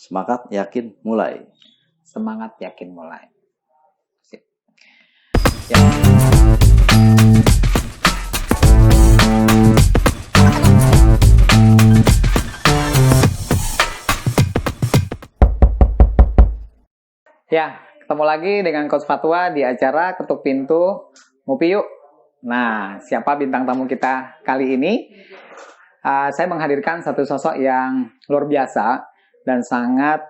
Semangat, yakin, mulai. Semangat, yakin, mulai. Sip. Ya. Ya, ketemu lagi dengan Coach Fatwa di acara Ketuk Pintu Ngopi Yuk. Nah, siapa bintang tamu kita kali ini? Saya menghadirkan satu sosok yang luar biasa dan sangat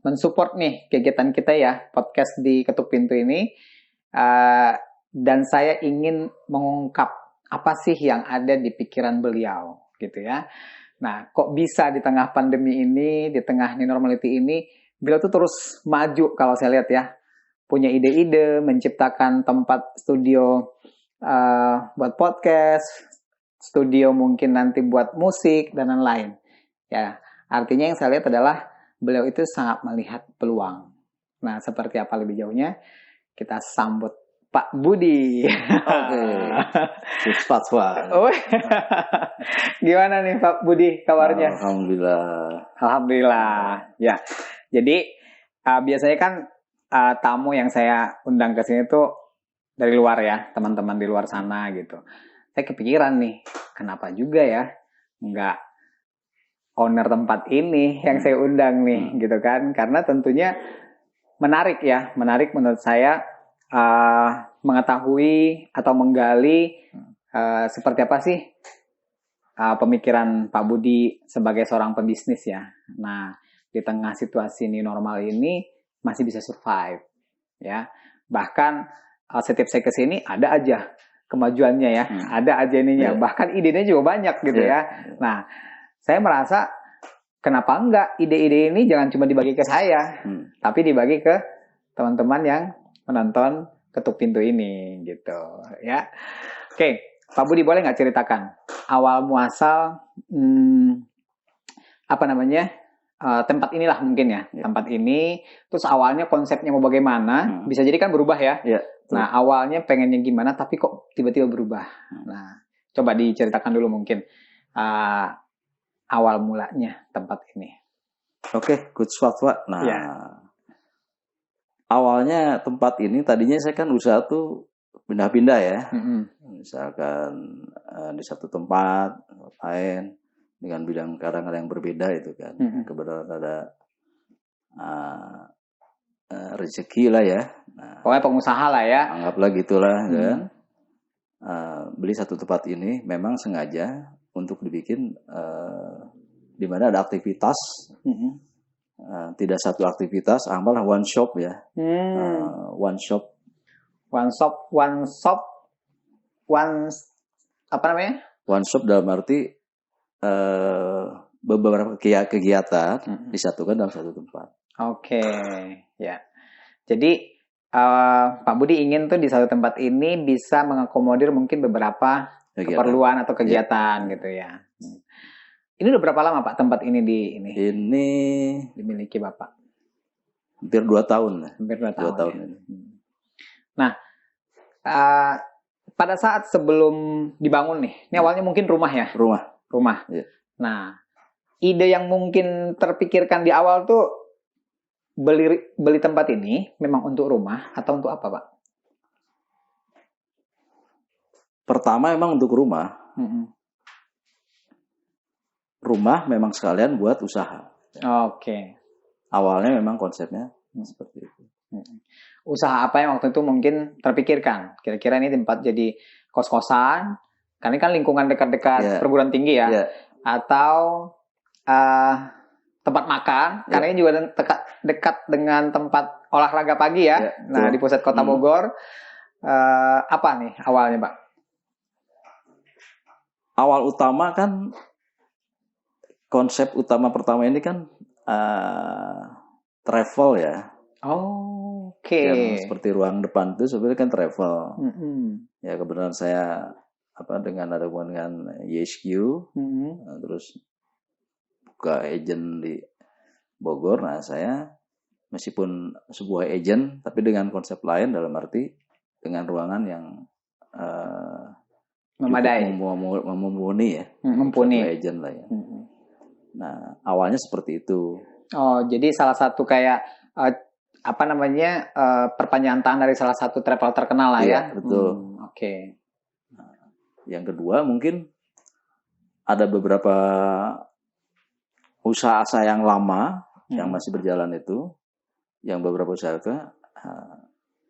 mensupport nih kegiatan kita ya, podcast di Ketuk Pintu ini. Dan saya ingin mengungkap apa sih yang ada di pikiran beliau, gitu ya. Nah, kok bisa di tengah pandemi ini, di tengah new normality ini, beliau tuh terus maju kalau saya lihat ya. Punya ide-ide, menciptakan tempat studio buat podcast, studio mungkin nanti buat musik, dan lain-lain. Ya, artinya yang saya lihat adalah beliau itu sangat melihat peluang. Nah, seperti apa lebih jauhnya, kita sambut Pak Budi. Oke. Coach Fatwa. Gimana nih Pak Budi kabarnya? Alhamdulillah. Ya, jadi biasanya kan tamu yang saya undang ke sini tuh dari luar ya, teman-teman di luar sana gitu. Saya kepikiran nih, kenapa juga ya nggak owner tempat ini yang saya undang nih, gitu kan? Karena tentunya menarik ya, menarik menurut saya mengetahui atau menggali seperti apa sih pemikiran Pak Budi sebagai seorang pebisnis ya. Nah, di tengah situasi new normal ini masih bisa survive ya. Bahkan setiap saya kesini ada aja kemajuannya ya, ada aja ininya. Bahkan idenya juga banyak gitu ya. Nah, saya merasa kenapa enggak ide-ide ini jangan cuma dibagi ke saya, tapi dibagi ke teman-teman yang menonton Ketuk Pintu ini gitu ya. Oke, Pak Budi boleh nggak ceritakan awal muasal tempat inilah mungkin ya, tempat ini, terus awalnya konsepnya mau bagaimana, bisa jadi kan berubah ya. Nah, awalnya pengennya gimana, tapi kok tiba-tiba berubah. Nah, coba diceritakan dulu mungkin awal mulanya tempat ini. Oke, Coach Fatwa. Nah, awalnya tempat ini tadinya saya kan usaha tuh pindah-pindah ya. Misalkan di satu tempat lain dengan bidang kadang-kadang yang berbeda itu kan. Kebetulan ada rezeki lah ya. Nah, pokoknya pengusaha lah ya. Anggaplah gitulah kan. Beli satu tempat ini memang sengaja untuk dibikin di mana ada aktivitas. Tidak satu aktivitas, malah one shop ya. One shop apa namanya? One shop dalam arti beberapa kegiatan disatukan dalam satu tempat. Oke, ya. Jadi Pak Budi ingin tuh di satu tempat ini bisa mengakomodir mungkin beberapa keperluan atau kegiatan gitu ya. Ini udah berapa lama Pak tempat ini Ini dimiliki Bapak? Hampir 2 tahun. Hampir 2 tahun. Ini. Nah, pada saat sebelum dibangun nih, ini awalnya mungkin rumah ya? Rumah. Ya. Nah, ide yang mungkin terpikirkan di awal tuh beli tempat ini memang untuk rumah atau untuk apa Pak? Pertama memang untuk rumah. Rumah memang sekalian buat usaha. Oke. Awalnya memang konsepnya seperti itu. Usaha apa yang waktu itu mungkin terpikirkan? Kira-kira ini tempat jadi kos-kosan, karena ini kan lingkungan dekat-dekat perguruan tinggi ya, atau tempat makan, karena ini juga dekat dengan tempat olahraga pagi ya. Nah, di pusat kota Bogor, apa nih awalnya Pak? Awal utama kan konsep utama pertama ini kan travel ya. Oke. Yang seperti ruang depan itu sebenarnya kan travel. Ya kebetulan saya dengan ada hubungan dengan YSQ, terus buka agent di Bogor. Nah saya meskipun sebuah agent tapi dengan konsep lain dalam arti dengan ruangan yang memadai, mumpuni ya, mumpuni agent lah ya. Nah awalnya seperti itu. Oh, jadi salah satu kayak perpanjangan tangan dari salah satu travel terkenal lah ya. Betul. Oke. Yang kedua mungkin ada beberapa usaha yang lama yang masih berjalan itu, yang beberapa usaha itu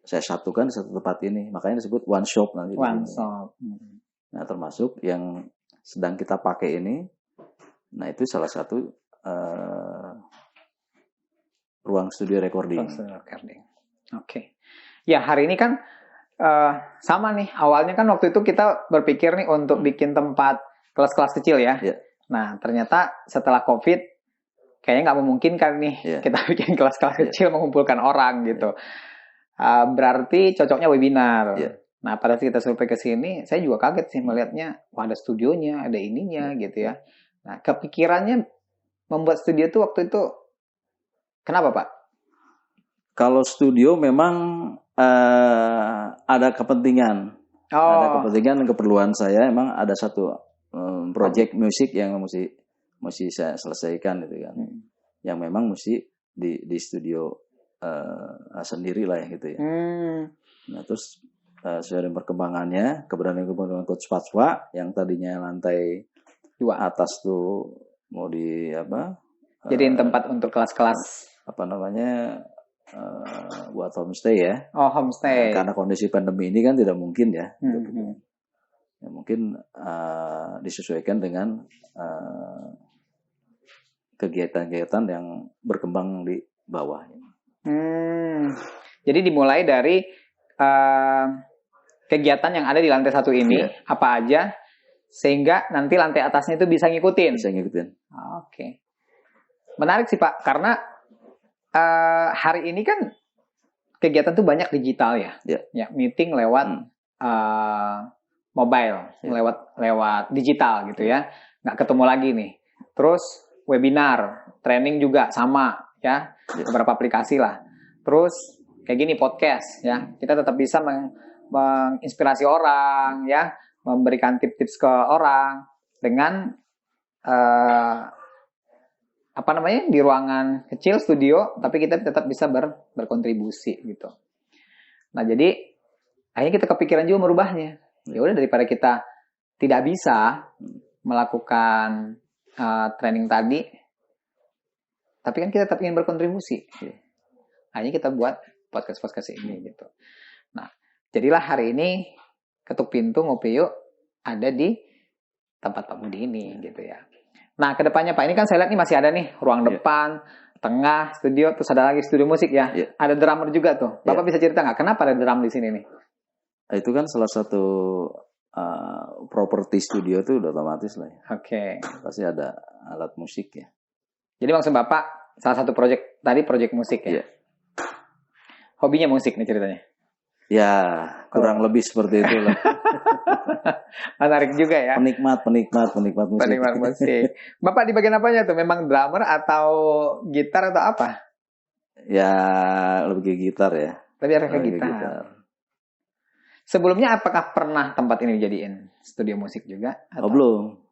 saya satukan di satu tempat ini, makanya disebut one shop nanti. One shop. Nah, termasuk yang sedang kita pakai ini, nah itu salah satu ruang studio recording. Oke. Ya, hari ini kan sama nih. Awalnya kan waktu itu kita berpikir nih untuk bikin tempat kelas-kelas kecil ya. Nah, ternyata setelah COVID kayaknya nggak memungkinkan nih kita bikin kelas-kelas kecil mengumpulkan orang gitu. Berarti cocoknya webinar. Nah, pada saat kita survei ke sini, saya juga kaget sih melihatnya, wah ada studionya, ada ininya gitu ya. Nah, kepikirannya membuat studio itu waktu itu kenapa, Pak? Kalau studio memang ada kepentingan. Ada kepentingan dan keperluan saya. Emang ada satu project musik yang mesti saya selesaikan gitu kan. Yang memang mesti di studio sendiri lah ya gitu ya. Nah, terus sesuai dengan perkembangannya, keberadaan Coach Fatwa yang tadinya lantai 2 atas tuh mau di apa? Jadiin tempat untuk kelas-kelas buat homestay ya. Homestay. Karena kondisi pandemi ini kan tidak mungkin ya. Ya mungkin disesuaikan dengan kegiatan-kegiatan yang berkembang di bawah. Jadi dimulai dari kegiatan yang ada di lantai 1 ini, apa aja, sehingga nanti lantai atasnya itu bisa ngikutin. Oke. Menarik sih Pak, karena hari ini kan kegiatan tuh banyak digital ya. Ya, meeting lewat mobile, lewat digital gitu ya. Nggak ketemu lagi nih. Terus webinar, training juga sama ya. Beberapa aplikasi lah. Terus kayak gini podcast ya. Kita tetap bisa menginspirasi orang ya, memberikan tips-tips ke orang dengan di ruangan kecil studio, tapi kita tetap bisa berkontribusi gitu. Nah, jadi akhirnya kita kepikiran juga merubahnya. Ya udah, daripada kita tidak bisa melakukan training tadi, tapi kan kita tetap ingin berkontribusi. Akhirnya kita buat podcast ini gitu. Nah, jadilah hari ini Ketuk Pintu Ngopi Yuk ada di tempat Pak Budi ini gitu ya. Nah, kedepannya Pak, ini kan saya lihat nih masih ada nih ruang depan, tengah, studio, terus ada lagi studio musik ya. Ada drummer juga tuh. Bapak bisa cerita nggak kenapa ada drum di sini nih? Itu kan salah satu properti studio tuh udah otomatis lah ya. Oke. Pasti ada alat musik ya. Jadi maksud Bapak salah satu project musik ya? Hobinya musik nih ceritanya? Ya, kurang lebih seperti itu lah. Menarik juga ya. Penikmat musik. Penikmat musik. Bapak di bagian apanya tuh? Memang drummer atau gitar atau apa? Ya, lebih ke gitar ya. Lebih ke gitar. Sebelumnya apakah pernah tempat ini dijadiin studio musik juga? Atau?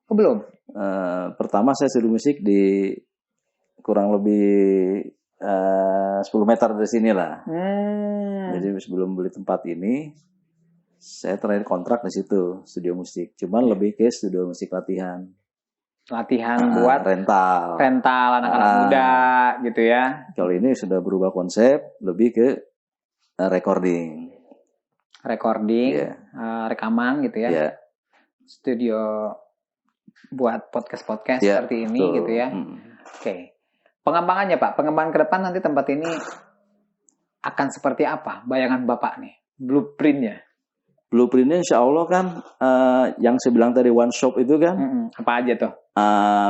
Belum. Pertama saya studio musik di kurang lebih 10 meter dari sini lah. Jadi sebelum beli tempat ini, saya terakhir kontrak di situ, studio musik. Cuman lebih ke studio musik latihan. Buat rental anak-anak muda gitu ya. Kalau ini sudah berubah konsep, lebih ke recording, rekaman gitu ya. Studio buat podcast seperti ini gitu ya. Oke. Pengembangannya Pak, pengembangan ke depan nanti tempat ini akan seperti apa? Bayangan Bapak nih, blueprintnya insya Allah kan yang saya bilang tadi one shop itu kan. Apa aja tuh?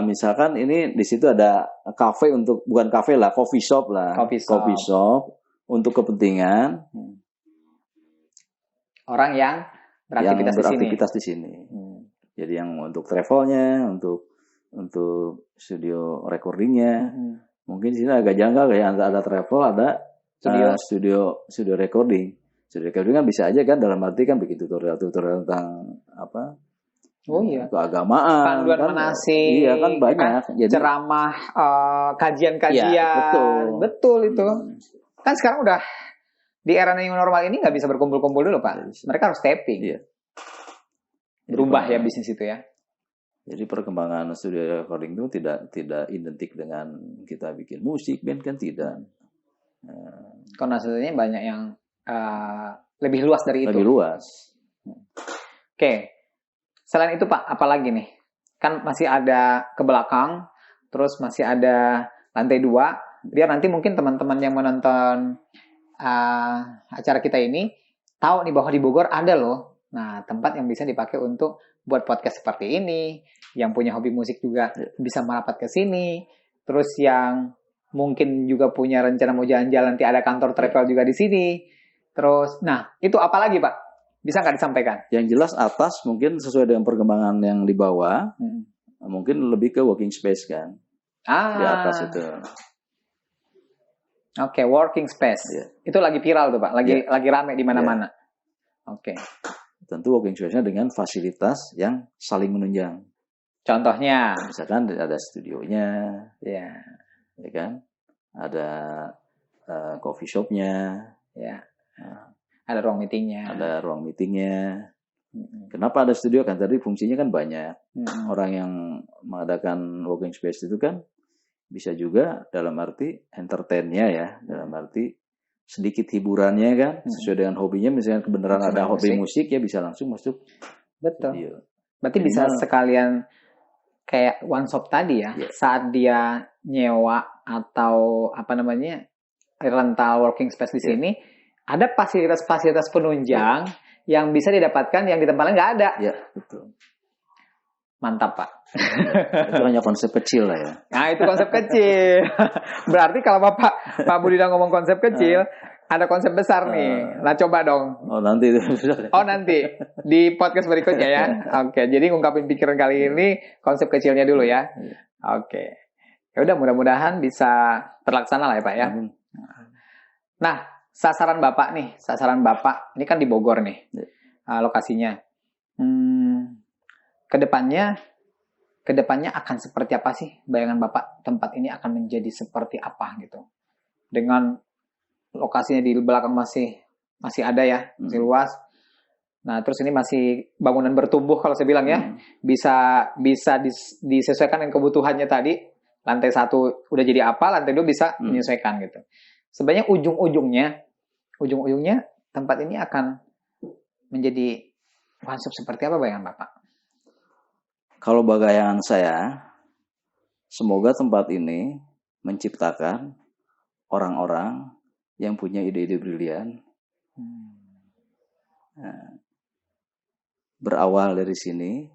Misalkan ini di situ ada kafe bukan kafe lah, coffee shop lah. Coffee shop untuk kepentingan orang yang beraktivitas di sini. Jadi yang untuk travelnya, untuk studio recordingnya, mungkin di sini agak janggal kayak ada travel, ada studio recording. Studio recording kan bisa aja kan, dalam arti kan bikin tutorial tentang Oh iya. Keagamaan. Panduan kan, manasik. Iya kan banyak. Kan? Jadi, ceramah, kajian-kajian. Ya, betul itu. Kan sekarang udah di era new normal ini nggak bisa berkumpul-kumpul dulu Pak. Mereka harus tapping. Iya. Berubah ya bisnis itu ya. Jadi perkembangan studio recording itu tidak identik dengan kita bikin musik, band kan tidak. Konotasinya banyak yang lebih luas dari itu. Lebih luas. Oke. Selain itu Pak, apalagi nih? Kan masih ada ke belakang, terus masih ada lantai 2. Biar nanti mungkin teman-teman yang menonton acara kita ini tahu nih bahwa di Bogor ada loh. Nah, tempat yang bisa dipakai untuk buat podcast seperti ini. Yang punya hobi musik juga bisa merapat ke sini. Terus yang mungkin juga punya rencana mau jalan-jalan, nanti ada kantor travel juga di sini. Terus, nah, itu apa lagi Pak? Bisa nggak disampaikan? Yang jelas atas mungkin sesuai dengan perkembangan yang di bawah, mungkin lebih ke working space kan. Di atas itu. Oke, working space. Itu lagi viral tuh Pak, lagi rame di mana-mana. Oke. Tentu working space-nya dengan fasilitas yang saling menunjang. Contohnya, misalkan ada studionya, ya kan, ada coffee shop-nya, ada ruang meetingnya. Kenapa ada studio kan? Tadi fungsinya kan banyak. Orang yang mengadakan working space itu kan bisa juga dalam arti entertain-nya ya, dalam arti sedikit hiburannya kan, sesuai dengan hobinya. Misalnya kebenaran ada hobi musik ya bisa langsung masuk. Betul. Studio. Berarti bisa sekalian kayak one shop tadi ya, saat dia nyewa atau rental working space di sini, ada fasilitas-fasilitas penunjang yang bisa didapatkan yang di tempat lain nggak ada. Ya, betul. Mantap Pak. Itu hanya konsep kecil lah ya. Nah itu konsep kecil. Berarti kalau Pak Budi udah ngomong konsep kecil, ada konsep besar nih. Nah coba dong. Nanti di podcast berikutnya ya. Oke, jadi ngungkapin pikiran kali ini konsep kecilnya dulu ya. Oke. Ya udah, mudah-mudahan bisa terlaksana lah ya Pak ya. Nah, sasaran Bapak ini kan di Bogor nih lokasinya. Kedepannya akan seperti apa sih bayangan Bapak? Tempat ini akan menjadi seperti apa gitu? Dengan lokasinya di belakang masih ada ya, masih luas. Nah, terus ini masih bangunan bertumbuh kalau saya bilang ya. Bisa disesuaikan dengan kebutuhannya tadi. Lantai 1 udah jadi apa, lantai 2 bisa menyesuaikan gitu. Sebenarnya ujung-ujungnya tempat ini akan menjadi one shop seperti apa bayangan Bapak? Kalau bayangan saya, semoga tempat ini menciptakan orang-orang yang punya ide-ide brilian. Berawal dari sini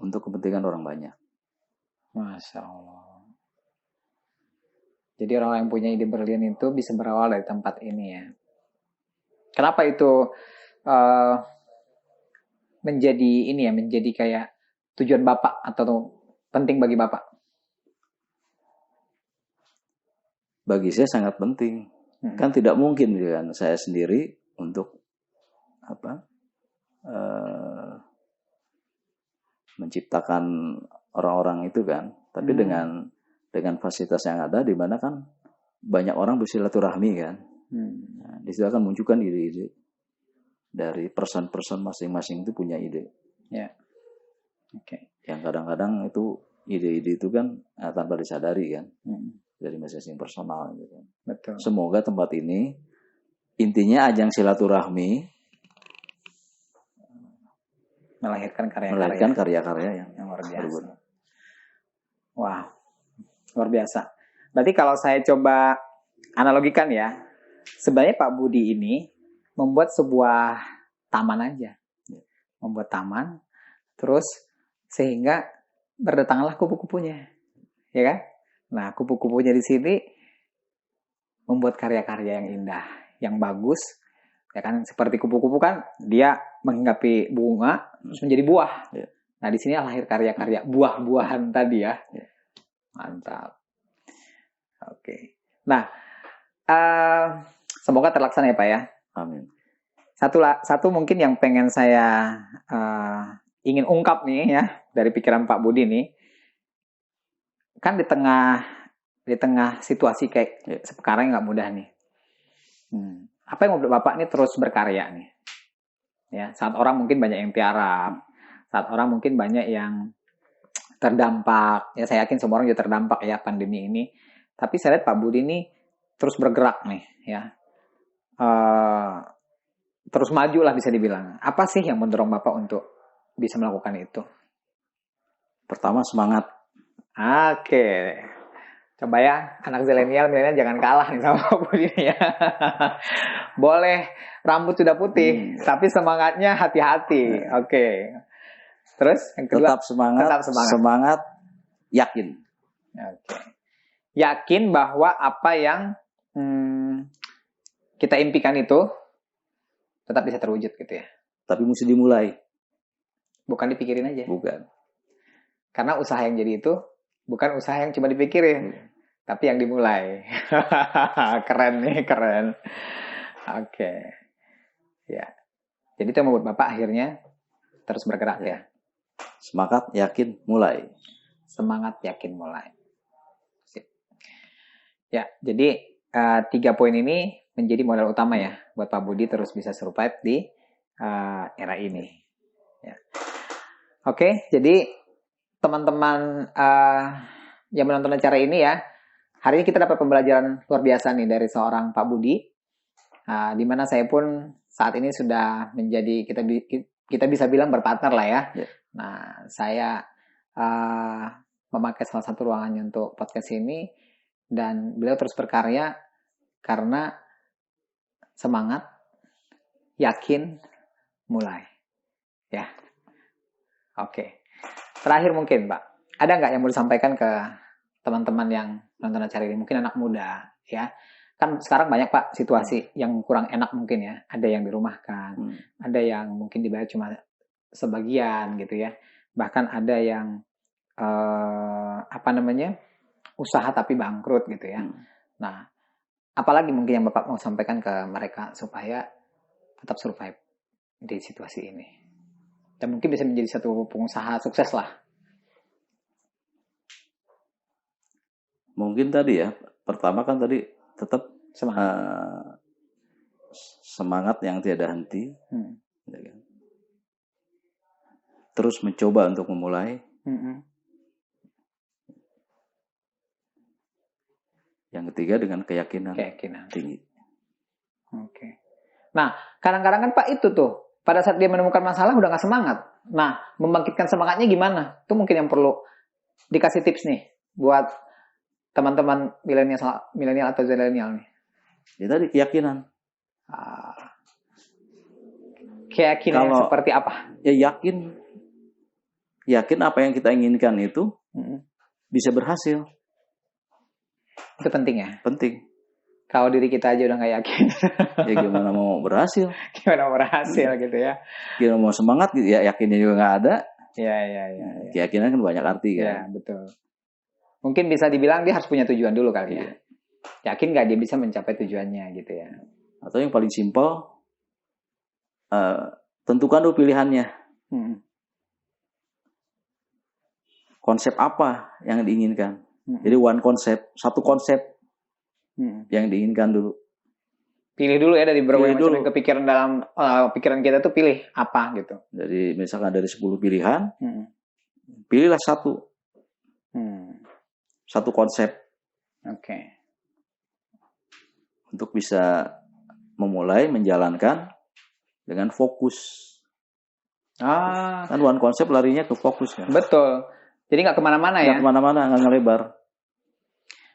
untuk kepentingan orang banyak. Masya Allah. Jadi orang yang punya ide brilian itu bisa berawal dari tempat ini ya. Kenapa itu menjadi kayak tujuan Bapak atau penting bagi Bapak? Bagi saya sangat penting. Kan tidak mungkin kan saya sendiri untuk menciptakan orang-orang itu kan. Tapi dengan fasilitas yang ada, di mana kan banyak orang bersilaturahmi kan. Nah, di situ akan munculkan ide-ide dari person-person masing-masing itu punya ide. Ya. Okay. Yang kadang-kadang itu ide-ide itu kan tanpa disadari kan, dari masing-masing personal gitu. Betul. Semoga tempat ini intinya ajang silaturahmi, melahirkan karya-karya yang luar biasa. Wow, luar biasa. Berarti kalau saya coba analogikan ya, sebenarnya Pak Budi ini membuat sebuah taman aja, membuat taman, terus sehingga berdatanglah kupu-kupunya, ya kan? Nah, kupu-kupunya di sini membuat karya-karya yang indah, yang bagus, ya kan? Seperti kupu-kupu kan, dia menghinggapi bunga terus menjadi buah. Nah, di sini lahir karya-karya buah-buahan tadi ya. Mantap. Oke. Nah, semoga terlaksana ya Pak ya. Amin. Satu mungkin yang pengen saya ingin ungkap nih ya dari pikiran Pak Budi nih, kan di tengah situasi kayak sekarang nggak mudah nih. Apa yang membuat Bapak nih terus berkarya nih? Ya, saat orang mungkin banyak yang tiarap, saat orang mungkin banyak yang terdampak. Ya, saya yakin semua orang juga terdampak ya pandemi ini. Tapi saya lihat Pak Budi ini terus bergerak nih, ya. Terus maju lah bisa dibilang. Apa sih yang mendorong Bapak untuk bisa melakukan itu? Pertama, semangat. Oke. Coba ya, anak milenial jangan kalah nih sama Pak Budi ya. Boleh rambut sudah putih, tapi semangatnya hati-hati. Oke. Terus yang kedua, tetap semangat, yakin. Oke. Yakin bahwa apa yang kita impikan itu tetap bisa terwujud gitu ya. Tapi mesti dimulai. Bukan dipikirin aja. Bukan. Karena usaha yang jadi itu bukan usaha yang cuma dipikirin, tapi yang dimulai. Keren nih, keren. Oke. Ya. Jadi itu yang membuat Bapak akhirnya terus bergerak ya. Semangat, yakin, mulai. Semangat, yakin, mulai. Sip. Ya, jadi 3 poin ini menjadi modal utama ya buat Pak Budi terus bisa survive di era ini. Ya. Oke, jadi teman-teman yang menonton acara ini ya, hari ini kita dapat pembelajaran luar biasa nih dari seorang Pak Budi, di mana saya pun saat ini sudah menjadi kita bisa bilang berpartner lah ya. Yeah. Nah, saya memakai salah satu ruangannya untuk podcast ini dan beliau terus berkarya karena semangat, yakin, mulai. Ya, oke. Terakhir mungkin, Pak, ada nggak yang mau disampaikan ke teman-teman yang nonton acara ini? Mungkin anak muda, ya. Kan sekarang banyak, Pak, situasi yang kurang enak mungkin ya. Ada yang dirumahkan, ada yang mungkin dibayar cuma sebagian gitu ya. Bahkan ada yang usaha tapi bangkrut gitu ya. Nah, apalagi mungkin yang Bapak mau sampaikan ke mereka supaya tetap survive di situasi ini. Dan mungkin bisa menjadi satu pengusaha sukses lah. Mungkin tadi ya, pertama kan tadi tetap semangat yang tiada henti. Ya kan? Terus mencoba untuk memulai. Yang ketiga dengan keyakinan tinggi. Oke. Nah, kadang-kadang kan Pak itu tuh, pada saat dia menemukan masalah udah gak semangat. Nah, membangkitkan semangatnya gimana? Itu mungkin yang perlu dikasih tips nih buat teman-teman milenial atau zilenial nih. Ya tadi keyakinan. Keyakinan seperti apa? Ya yakin apa yang kita inginkan itu bisa berhasil. Itu penting ya? Penting. Kalau diri kita aja udah gak yakin. Ya gimana mau berhasil? Gitu ya? Gimana mau semangat, ya yakinnya juga gak ada. Ya. Keyakinan kan banyak arti kan? Ya, betul. Mungkin bisa dibilang dia harus punya tujuan dulu kali ya. Yakin gak dia bisa mencapai tujuannya gitu ya? Atau yang paling simpel, tentukan dulu pilihannya. Konsep apa yang diinginkan? Jadi satu konsep yang diinginkan dulu. Pilih dulu ya dari berbagai macam yang kepikiran dalam pikiran kita tuh pilih apa gitu. Jadi misalkan dari 10 pilihan, pilihlah satu. Satu konsep. Oke. Untuk bisa memulai menjalankan dengan fokus. Kan one konsep larinya ke fokus kan. Betul. Jadi nggak kemana-mana ya? Nggak kemana-mana, nggak ngelebar.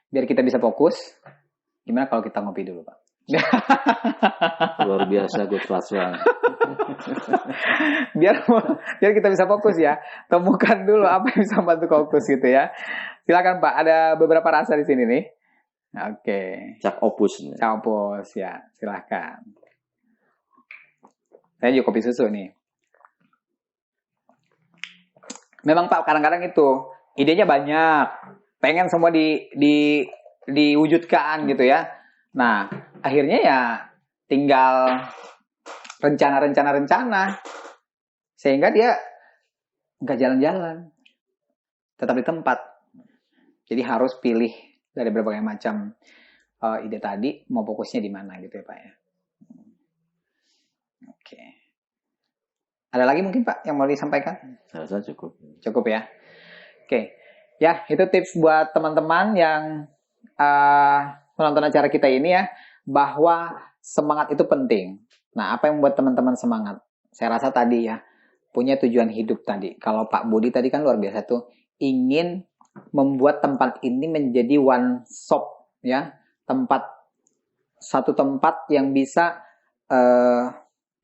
Biar kita bisa fokus, gimana kalau kita ngopi dulu, Pak? Luar biasa, good class banget. biar kita bisa fokus ya. Temukan dulu apa yang bisa membantu fokus gitu ya. Silakan Pak, ada beberapa rasa di sini nih. Oke. Cak opus ya, silakan. Saya juga kopi susu nih. Memang Pak, kadang-kadang itu idenya banyak, pengen semua diwujudkan gitu ya. Nah, akhirnya ya tinggal rencana, sehingga dia nggak jalan-jalan, tetap di tempat. Jadi harus pilih dari berbagai macam ide tadi, mau fokusnya di mana gitu ya Pak ya. Oke. Ada lagi mungkin Pak yang mau disampaikan? Saya rasa cukup. Cukup ya. Oke. Ya, itu tips buat teman-teman yang menonton acara kita ini ya, bahwa semangat itu penting. Nah, apa yang membuat teman-teman semangat? Saya rasa tadi ya, punya tujuan hidup tadi. Kalau Pak Budi tadi kan luar biasa tuh, ingin membuat tempat ini menjadi one shop ya, satu tempat yang bisa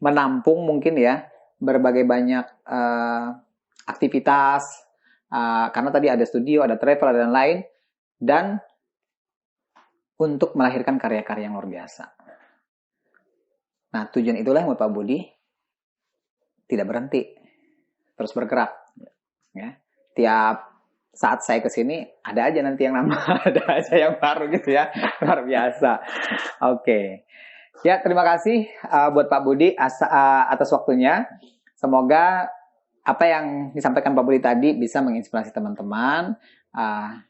menampung mungkin ya berbagai banyak aktivitas, karena tadi ada studio, ada travel, ada lain, dan untuk melahirkan karya-karya yang luar biasa. Nah, tujuan itulah yang membuat Pak Budi tidak berhenti, terus bergerak. Ya. Tiap saat saya kesini, ada aja nanti yang nama, ada aja yang baru gitu ya, luar biasa. Oke. Ya, terima kasih buat Pak Budi atas waktunya. Semoga apa yang disampaikan Pak Budi tadi bisa menginspirasi teman-teman.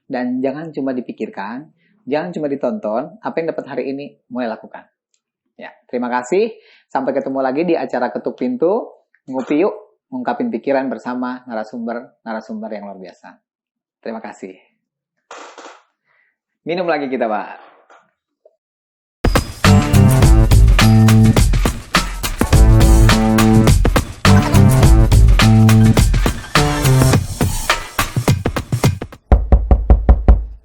Dan jangan cuma dipikirkan, jangan cuma ditonton, apa yang dapat hari ini, mulai lakukan. Ya, terima kasih. Sampai ketemu lagi di acara Ketuk Pintu. Ngopi yuk, ngungkapin pikiran bersama narasumber yang luar biasa. Terima kasih. Minum lagi kita, Pak.